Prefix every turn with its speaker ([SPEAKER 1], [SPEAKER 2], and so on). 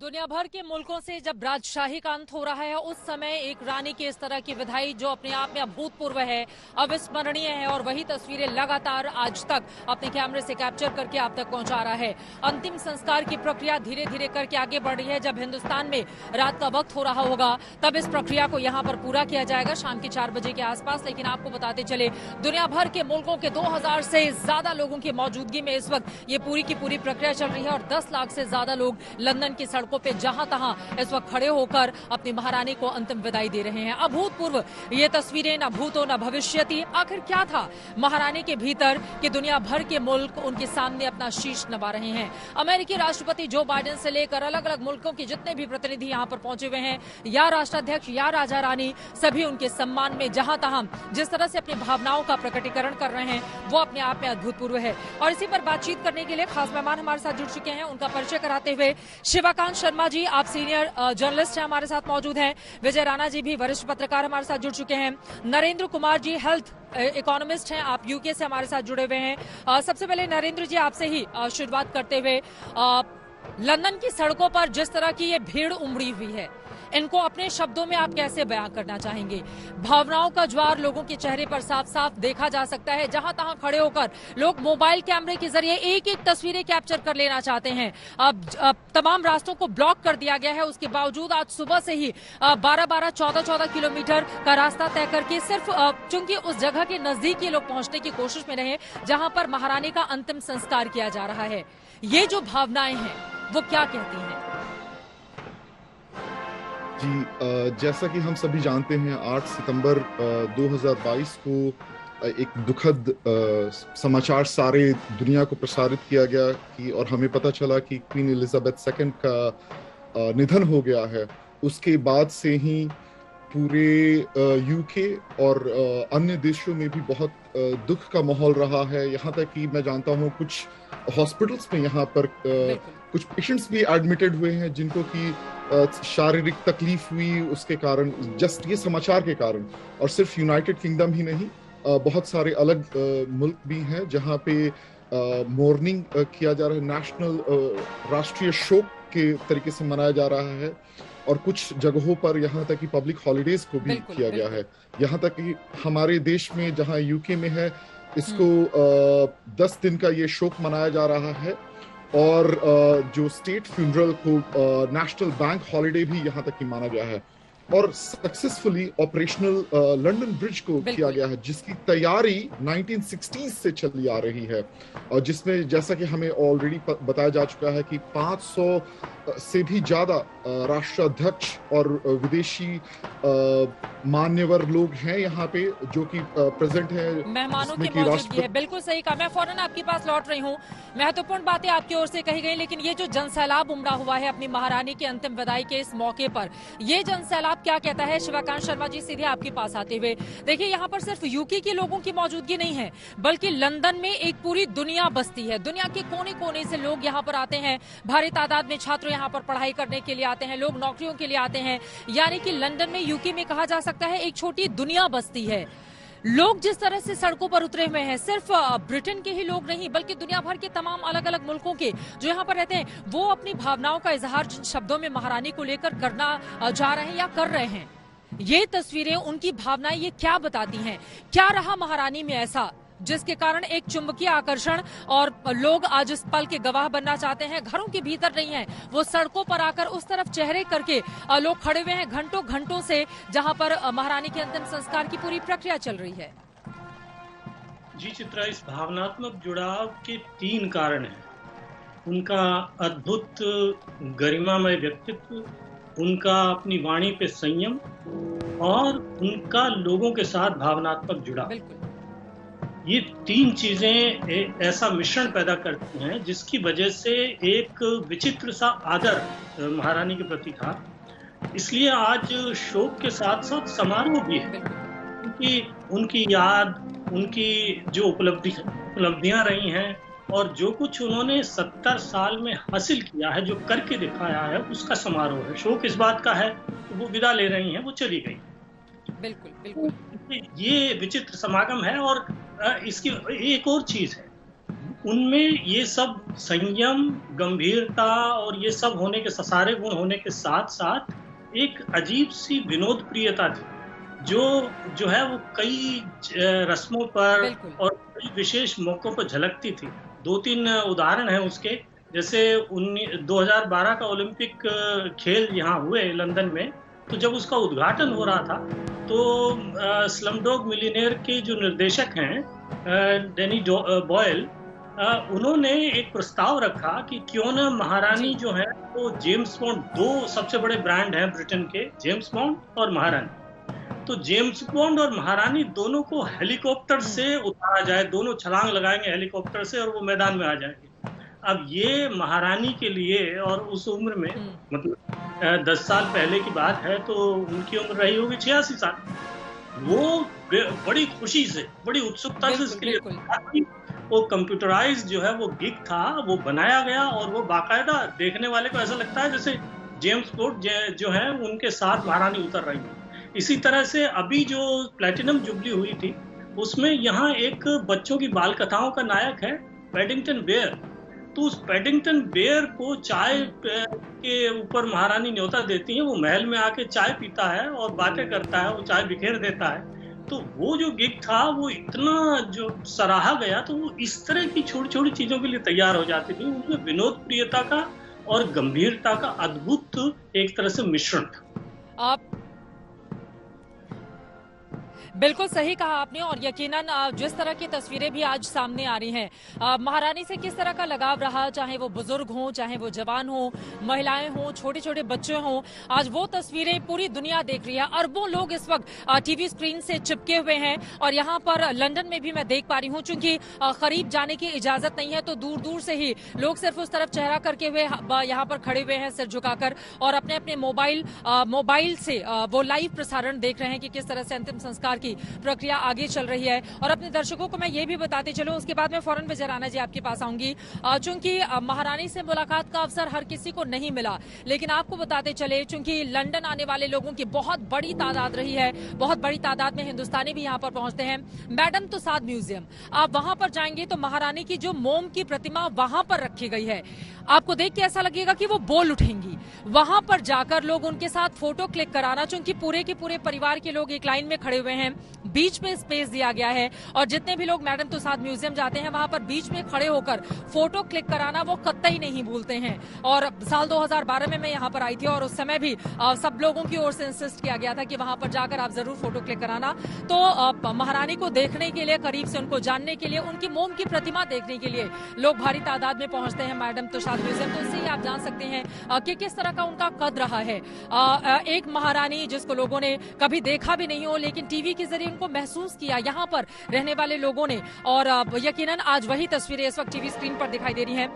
[SPEAKER 1] दुनिया भर के मुल्कों से जब राजशाही का अंत हो रहा है उस समय एक रानी की इस तरह की विदाई जो अपने आप में अभूतपूर्व है, अविस्मरणीय है और वही तस्वीरें लगातार आज तक अपने कैमरे से कैप्चर करके आप तक पहुंचा रहा है। अंतिम संस्कार की प्रक्रिया धीरे धीरे करके आगे बढ़ रही है। जब हिंदुस्तान में रात का वक्त हो रहा होगा तब इस प्रक्रिया को यहाँ पर पूरा किया जाएगा शाम के 4 बजे के आसपास। लेकिन आपको बताते चले दुनिया भर के मुल्कों के 2000 से ज्यादा लोगों की मौजूदगी में इस वक्त ये पूरी की पूरी प्रक्रिया चल रही है और 10 लाख से ज्यादा लोग लंदन की सड़कों पे जहां तहां इस वक्त खड़े होकर अपनी महारानी को अंतिम विदाई दे रहे हैं। अभूतपूर्व ये तस्वीरें, न भूतो न भविष्यति। आखिर क्या था महारानी के भीतर कि दुनिया भर के मुल्क उनके सामने अपना शीश नवा रहे हैं। अमेरिकी राष्ट्रपति जो बाइडेन से लेकर अलग अलग मुल्कों के जितने भी प्रतिनिधि यहां पर पहुंचे हुए हैं, या राष्ट्राध्यक्ष या राजा रानी, सभी उनके सम्मान में जहां तहां जिस तरह से अपनी भावनाओं का प्रकटीकरण कर रहे हैं वो अपने आप में अद्भुतपूर्व है। और इसी पर बातचीत करने के लिए खास मेहमान हमारे साथ जुड़ चुके हैं। उनका परिचय कराते हुए शिवाकांत शर्मा जी, आप सीनियर जर्नलिस्ट हैं, हमारे साथ मौजूद हैं। विजय राणा जी भी वरिष्ठ पत्रकार हमारे साथ जुड़ चुके हैं। नरेंद्र कुमार जी हेल्थ इकोनॉमिस्ट हैं, आप यूके से हमारे साथ जुड़े हुए हैं। सबसे पहले नरेंद्र जी आपसे ही शुरुआत करते हुए, लंदन की सड़कों पर जिस तरह की ये भीड़ उमड़ी हुई है, इनको अपने शब्दों में आप कैसे बयां करना चाहेंगे? भावनाओं का ज्वार लोगों के चेहरे पर साफ साफ देखा जा सकता है। जहां तहां खड़े होकर लोग मोबाइल कैमरे के जरिए एक एक तस्वीरें कैप्चर कर लेना चाहते हैं। अब तमाम रास्तों को ब्लॉक कर दिया गया है। उसके बावजूद आज सुबह से ही 12-12, 14-14 किलोमीटर का रास्ता तय करके सिर्फ चूंकि उस जगह के नजदीक ये लोग पहुंचने की कोशिश में रहे जहां पर महारानी का अंतिम संस्कार किया जा रहा है। ये जो भावनाएं हैं वो क्या कहती हैं?
[SPEAKER 2] जी, जैसा कि हम सभी जानते हैं 8 सितंबर 2022 को एक दुखद समाचार सारे दुनिया को प्रसारित किया गया कि और हमें पता चला कि क्वीन एलिजाबेथ II का निधन हो गया है। उसके बाद से ही पूरे यूके और अन्य देशों में भी बहुत दुख का माहौल रहा है। यहाँ तक कि मैं जानता हूँ कुछ हॉस्पिटल्स में यहाँ पर कुछ पेशेंट्स भी एडमिटेड हुए हैं जिनको कि शारीरिक तकलीफ हुई उसके कारण, जस्ट ये समाचार के कारण। और सिर्फ यूनाइटेड किंगडम ही नहीं, बहुत सारे अलग मुल्क भी हैं जहाँ पे मॉर्निंग किया जा रहा है, नेशनल राष्ट्रीय शोक के तरीके से मनाया जा रहा है। और कुछ जगहों पर यहाँ तक कि पब्लिक हॉलीडेज को भी किया गया है। यहाँ तक कि हमारे देश में जहाँ यूके में है, इसको 10 दिन का ये शोक मनाया जा रहा है। और जो स्टेट फ्यूनरल को नेशनल बैंक हॉलिडे भी यहाँ तक कि माना गया है। और सक्सेसफुली ऑपरेशनल लंदन ब्रिज को किया गया है जिसकी तैयारी 1960s से चली आ रही है और जिसमें जैसा कि हमें ऑलरेडी बताया जा चुका है कि 500 से भी ज्यादा राष्ट्राध्यक्ष और विदेशी मान्यवर लोग हैं यहाँ पे जो कि प्रेजेंट है,
[SPEAKER 1] मेहमानों की मौजूदगी है। बिल्कुल सही कहा। मैं फौरन आपके पास लौट रही हूँ। महत्वपूर्ण बातें आपकी ओर से कही गई, लेकिन ये जो जनसैलाब उमड़ा हुआ है अपनी महारानी की अंतिम विदाई के इस मौके पर, ये जनसैलाब क्या कहता है? शिवाकांत शर्मा जी, सीधे आपके पास आते हुए, देखिए यहाँ पर सिर्फ यूके के लोगों की मौजूदगी नहीं है बल्कि लंदन में एक पूरी दुनिया बसती है। दुनिया के कोने कोने से लोग यहाँ पर आते हैं। भारी तादाद में छात्र यहाँ पर पढ़ाई करने के लिए आते हैं, लोग नौकरियों के लिए आते हैं। यानी कि लंदन में, यूके में कहा जा सकता है एक छोटी दुनिया बसती है। लोग जिस तरह से सड़कों पर उतरे हुए हैं, सिर्फ ब्रिटेन के ही लोग नहीं बल्कि दुनिया भर के तमाम अलग अलग मुल्कों के जो यहाँ पर रहते हैं, वो अपनी भावनाओं का इजहार जिन शब्दों में महारानी को लेकर करना जा रहे हैं या कर रहे हैं, ये तस्वीरें, उनकी भावनाएं ये क्या बताती हैं? क्या रहा महारानी में ऐसा जिसके कारण एक चुंबकीय आकर्षण और लोग आज इस पल के गवाह बनना चाहते हैं? घरों के भीतर नहीं है, वो सड़कों पर आकर उस तरफ चेहरे करके लोग खड़े हुए हैं घंटों घंटों से, जहां पर महारानी के अंतिम संस्कार की पूरी प्रक्रिया चल रही है।
[SPEAKER 3] जी चित्रा, इस भावनात्मक जुड़ाव के 3 कारण हैं। उनका अद्भुत गरिमामय व्यक्तित्व, उनका अपनी वाणी पे संयम और उनका लोगों के साथ भावनात्मक जुड़ाव। ये 3 चीजें ऐसा मिश्रण पैदा करती हैं जिसकी वजह से एक विचित्र सा आदर महारानी के प्रति था। इसलिए आज शोक के साथ साथ समारोह भी है, क्योंकि उनकी याद, उनकी जो उपलब्धियां रही हैं और जो कुछ उन्होंने 70 साल में हासिल किया है, जो करके दिखाया है, उसका समारोह है। शोक इस बात का है कि वो विदा ले रही हैं, वो चली गई।
[SPEAKER 1] बिल्कुल बिल्कुल,
[SPEAKER 3] ये विचित्र समागम है। और इसकी एक और चीज है, उनमें ये सब संयम, गंभीरता और ये सब होने के सारे गुण होने के साथ साथ एक अजीब सी विनोद प्रियता थी, जो है वो कई रस्मों पर और कई विशेष मौकों पर झलकती थी। 2-3 उदाहरण हैं उसके, जैसे 2012 का ओलंपिक खेल यहाँ हुए लंदन में, तो जब उसका उद्घाटन हो रहा था तो स्लमडॉग मिलियनेयर के जो निर्देशक हैं डैनी बॉयल, उन्होंने एक प्रस्ताव रखा कि क्यों न महारानी जो है वो जेम्स बॉन्ड, 2 सबसे बड़े ब्रांड हैं ब्रिटेन के, जेम्स बॉन्ड और महारानी, तो जेम्स बॉन्ड और महारानी दोनों को हेलीकॉप्टर से उतारा जाए, दोनों छलांग लगाएंगे हेलीकॉप्टर से और वो मैदान में आ जाएंगे। अब ये महारानी के लिए, और उस उम्र में मतलब 10 साल पहले की बात है, तो उनकी उम्र रही होगी 86 साल, वो बड़ी खुशी से, बड़ी उत्सुकता से इसके लिए वो कंप्यूटराइज जो है वो गिग था, वो बनाया गया और वो बाकायदा देखने वाले को ऐसा लगता है जैसे जेम्स बॉन्ड जो है उनके साथ महारानी उतर रही है। इसी तरह से अभी जो प्लैटिनम जुबली हुई थी, उसमें यहाँ एक बच्चों की बाल कथाओं का नायक है पैडिंगटन बेयर, तो उस पैडिंगटन बेयर को चाय के ऊपर महारानी न्योता देती है, वो महल में आके चाय पीता है और बातें करता है, वो चाय बिखेर देता है। तो वो जो गिग था वो इतना जो सराहा गया, तो वो इस तरह की छोटी छोटी चीजों के लिए तैयार हो जाती थी। उसमें विनोद प्रियता का और गंभीरता का अद्भुत एक तरह से मिश्रण था।
[SPEAKER 1] आप बिल्कुल सही कहा आपने, और यकीनन जिस तरह की तस्वीरें भी आज सामने आ रही हैं, महारानी से किस तरह का लगाव रहा, चाहे वो बुजुर्ग हों, चाहे वो जवान हों, महिलाएं हों, छोटे छोटे बच्चे हों, आज वो तस्वीरें पूरी दुनिया देख रही है। अरबों लोग इस वक्त टीवी स्क्रीन से चिपके हुए हैं, और यहाँ पर लंदन में भी मैं देख पा रही हूँ, चूंकि करीब जाने की इजाजत नहीं है, तो दूर दूर से ही लोग सिर्फ उस तरफ चेहरा करके हुए यहाँ पर खड़े हुए हैं, सिर झुकाकर, और अपने अपने मोबाइल से वो लाइव प्रसारण देख रहे हैं कि किस तरह से अंतिम संस्कार की प्रक्रिया आगे चल रही है। और अपने दर्शकों को मैं ये भी बताते चलूं, उसके बाद मैं फौरन विजय राणा जी आपके पास आऊंगी, चूंकि महारानी से मुलाकात का अवसर हर किसी को नहीं मिला, लेकिन आपको बताते चले, चूंकि लंदन आने वाले लोगों की बहुत बड़ी तादाद रही है, बहुत बड़ी तादाद में हिंदुस्तानी भी यहाँ पर पहुंचते हैं। मैडम तुसाद म्यूजियम, आप वहां पर जाएंगे तो महारानी की जो मोम की प्रतिमा वहां पर रखी गई है, आपको देख के ऐसा लगेगा कि वो बोल उठेंगी। वहां पर जाकर लोग उनके साथ फोटो क्लिक कराना, चूंकि पूरे के पूरे परिवार के लोग एक लाइन में खड़े हुए हैं, बीच में स्पेस दिया गया है, और जितने भी लोग मैडम तुसाद म्यूजियम जाते हैं वहां पर बीच में खड़े होकर फोटो क्लिक कराना वो कतई नहीं भूलते हैं। और साल 2012 में मैं यहाँ पर आई थी, और उस समय भी सब लोगों की ओर से इंसिस्ट किया गया था कि वहां पर जाकर आप जरूर फोटो क्लिक कराना। तो महारानी को देखने के लिए, करीब से उनको जानने के लिए, उनकी मोम की प्रतिमा देखने के लिए लोग भारी तादाद में पहुंचते हैं मैडम तुसाद म्यूजियम। तो इससे ही आप जान सकते हैं कि किस तरह का उनका कद रहा है। एक महारानी जिसको लोगों ने कभी देखा भी नहीं हो, लेकिन टीवी के जरिए उनको महसूस किया यहाँ पर रहने वाले लोगों ने, और यकीनन आज वही तस्वीरें इस वक्त टीवी स्क्रीन पर दिखाई दे रही हैं।